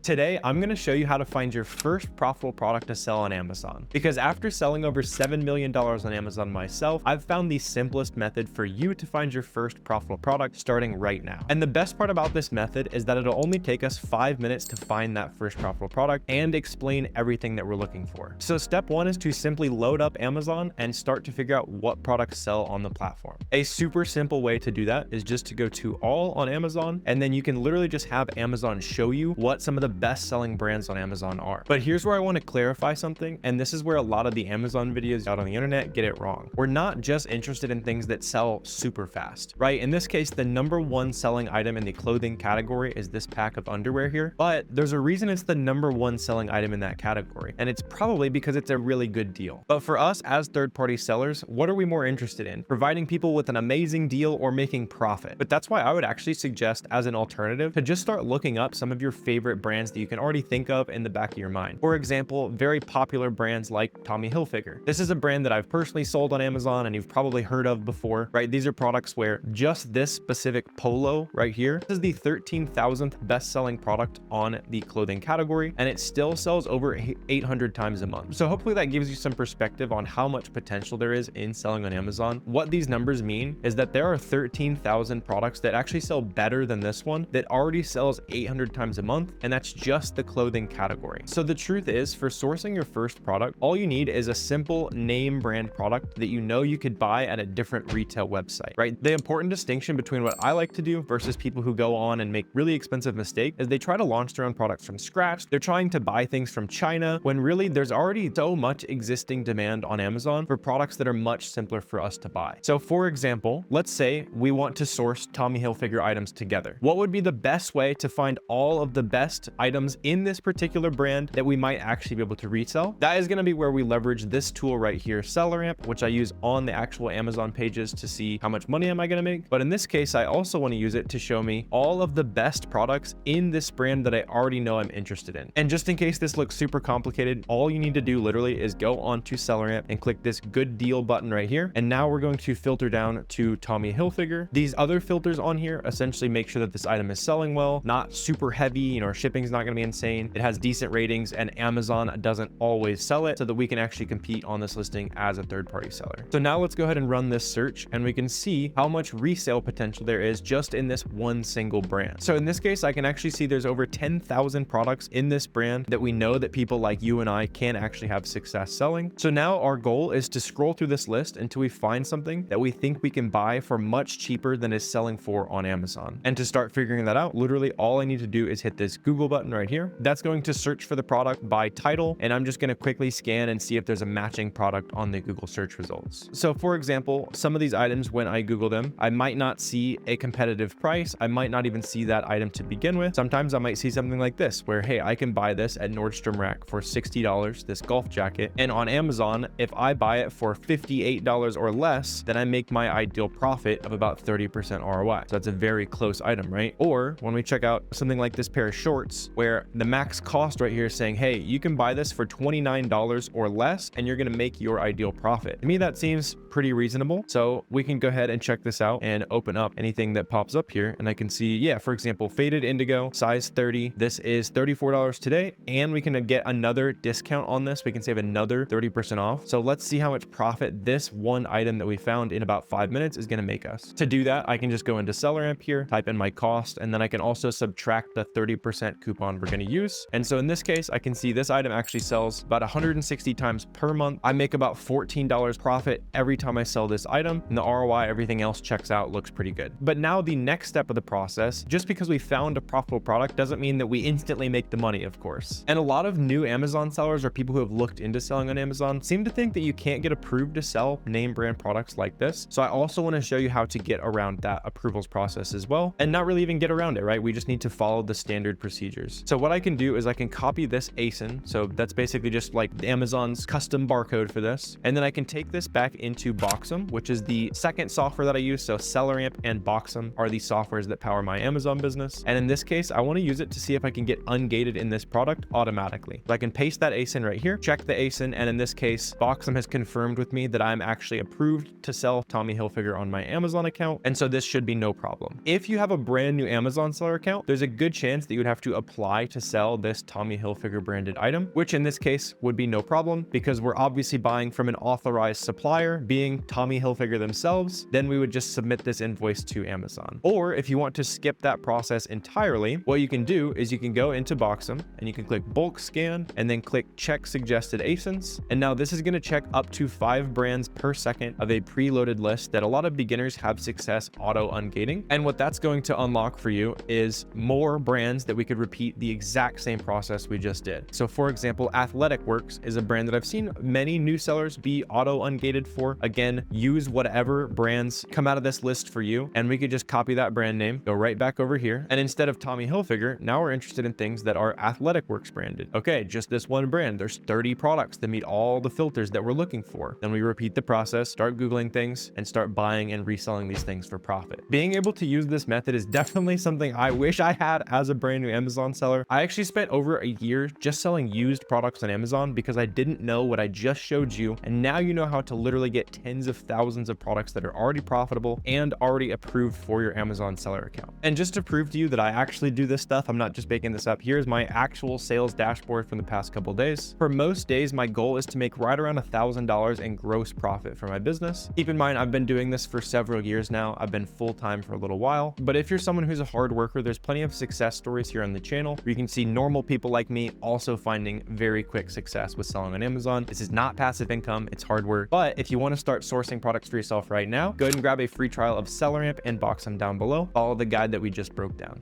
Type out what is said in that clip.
Today, I'm going to show you how to find your first profitable product to sell on Amazon. Because after selling over $7 million on Amazon myself, I've found the simplest method for you to find your first profitable product starting right now. And the best part about this method is that it'll only take us 5 minutes to find that first profitable product and explain everything that we're looking for. So step one is to simply load up Amazon and start to figure out what products sell on the platform. A super simple way to do that is just to go to all on Amazon, and then you can literally just have Amazon show you what some of the best selling brands on Amazon are. But here's where I want to clarify something, and this is where a lot of the Amazon videos out on the internet get it wrong. We're not just interested in things that sell super fast, right? In this case, the #1 selling item in the clothing category is this pack of underwear here, but there's a reason it's the #1 selling item in that category, and it's probably because it's a really good deal. But for us as third-party sellers, what are we more interested in? Providing people with an amazing deal or making profit? But that's why I would actually suggest, as an alternative, to just start looking up some of your favorite brands that you can already think of in the back of your mind. For example, very popular brands like Tommy Hilfiger. This is a brand that I've personally sold on Amazon and you've probably heard of before, right? These are products where just this specific polo right here, this is the 13,000th best-selling product on the clothing category, and it still sells over 800 times a month. So hopefully that gives you some perspective on how much potential there is in selling on Amazon. What these numbers mean is that there are 13,000 products that actually sell better than this one that already sells 800 times a month, and that's just the clothing category. So the truth is, for sourcing your first product, all you need is a simple name brand product that you know you could buy at a different retail website, right? The important distinction between what I like to do versus people who go on and make really expensive mistakes is they try to launch their own products from scratch. They're trying to buy things from China when really there's already so much existing demand on Amazon for products that are much simpler for us to buy. So for example, let's say we want to source Tommy Hilfiger items together. What would be the best way to find all of the best items in this particular brand that we might actually be able to resell? That is going to be where we leverage this tool right here, SellerAmp, which I use on the actual Amazon pages to see how much money am I going to make. But in this case, I also want to use it to show me all of the best products in this brand that I already know I'm interested in. And just in case this looks super complicated, all you need to do literally is go onto SellerAmp and click this good deal button right here. And now we're going to filter down to Tommy Hilfiger. These other filters on here essentially make sure that this item is selling well, not super heavy, shipping's not going to be insane. It has decent ratings, and Amazon doesn't always sell it, so that we can actually compete on this listing as a third-party seller. So now let's go ahead and run this search, and we can see how much resale potential there is just in this one single brand. So in this case, I can actually see there's over 10,000 products in this brand that we know that people like you and I can actually have success selling. So now our goal is to scroll through this list until we find something that we think we can buy for much cheaper than it's selling for on Amazon. And to start figuring that out, literally all I need to do is hit this Google button right here. That's going to search for the product by title, and I'm just going to quickly scan and see if there's a matching product on the Google search results. So for example, some of these items, when I Google them, I might not see a competitive price. I might not even see that item to begin with. Sometimes I might see something like this where, hey, I can buy this at Nordstrom Rack for $60, this golf jacket, and on Amazon, if I buy it for $58 or less, then I make my ideal profit of about 30% ROI. So that's a very close item, right? Or when we check out something like this pair of shorts, where the max cost right here is saying, hey, you can buy this for $29 or less, and you're going to make your ideal profit. To me, that seems pretty reasonable. So we can go ahead and check this out and open up anything that pops up here. And I can see, yeah, for example, faded indigo, size 30. This is $34 today. And we can get another discount on this. We can save another 30% off. So let's see how much profit this one item that we found in about 5 minutes is going to make us. To do that, I can just go into SellerAmp here, type in my cost, and then I can also subtract the 30% coupon we're going to use. And so in this case, I can see this item actually sells about 160 times per month. I make about $14 profit every time I sell this item, and the ROI, everything else checks out, looks pretty good. But now the next step of the process, just because we found a profitable product doesn't mean that we instantly make the money, of course. And a lot of new Amazon sellers or people who have looked into selling on Amazon seem to think that you can't get approved to sell name brand products like this. So I also want to show you how to get around that approvals process as well, and not really even get around it, right? We just need to follow the standard procedures. So what I can do is I can copy this ASIN. So that's basically just like Amazon's custom barcode for this. And then I can take this back into Boxem, which is the second software that I use. So SellerAmp and Boxem are the softwares that power my Amazon business. And in this case, I want to use it to see if I can get ungated in this product automatically. So I can paste that ASIN right here, check the ASIN, and in this case, Boxem has confirmed with me that I'm actually approved to sell Tommy Hilfiger on my Amazon account. And so this should be no problem. If you have a brand new Amazon seller account, there's a good chance that you would have to apply apply to sell this Tommy Hilfiger branded item, which in this case would be no problem because we're obviously buying from an authorized supplier, being Tommy Hilfiger themselves. Then we would just submit this invoice to Amazon. Or if you want to skip that process entirely, what you can do is you can go into Boxem and you can click bulk scan and then click check suggested ASINs. And now this is going to check up to 5 brands per second of a preloaded list that a lot of beginners have success auto ungating. And what that's going to unlock for you is more brands that we could repeat the exact same process we just did. So for example, Athletic Works is a brand that I've seen many new sellers be auto ungated for. Again, use whatever brands come out of this list for you, and we could just copy that brand name, go right back over here. And instead of Tommy Hilfiger, now we're interested in things that are Athletic Works branded. Okay, just this one brand. There's 30 products that meet all the filters that we're looking for. Then we repeat the process, start Googling things, and start buying and reselling these things for profit. Being able to use this method is definitely something I wish I had as a brand new Amazon seller. I actually spent over a year just selling used products on Amazon because I didn't know what I just showed you. And now you know how to literally get tens of thousands of products that are already profitable and already approved for your Amazon seller account. And just to prove to you that I actually do this stuff, I'm not just making this up, here's my actual sales dashboard from the past couple days. For most days, my goal is to make right around $1,000 in gross profit for my business. Keep in mind, I've been doing this for several years now. I've been full-time for a little while, but if you're someone who's a hard worker, there's plenty of success stories here on the channel where you can see normal people like me also finding very quick success with selling on Amazon. This is not passive income, it's hard work. But if you want to start sourcing products for yourself right now, go ahead and grab a free trial of SellerAmp and Boxem down below. Follow the guide that we just broke down.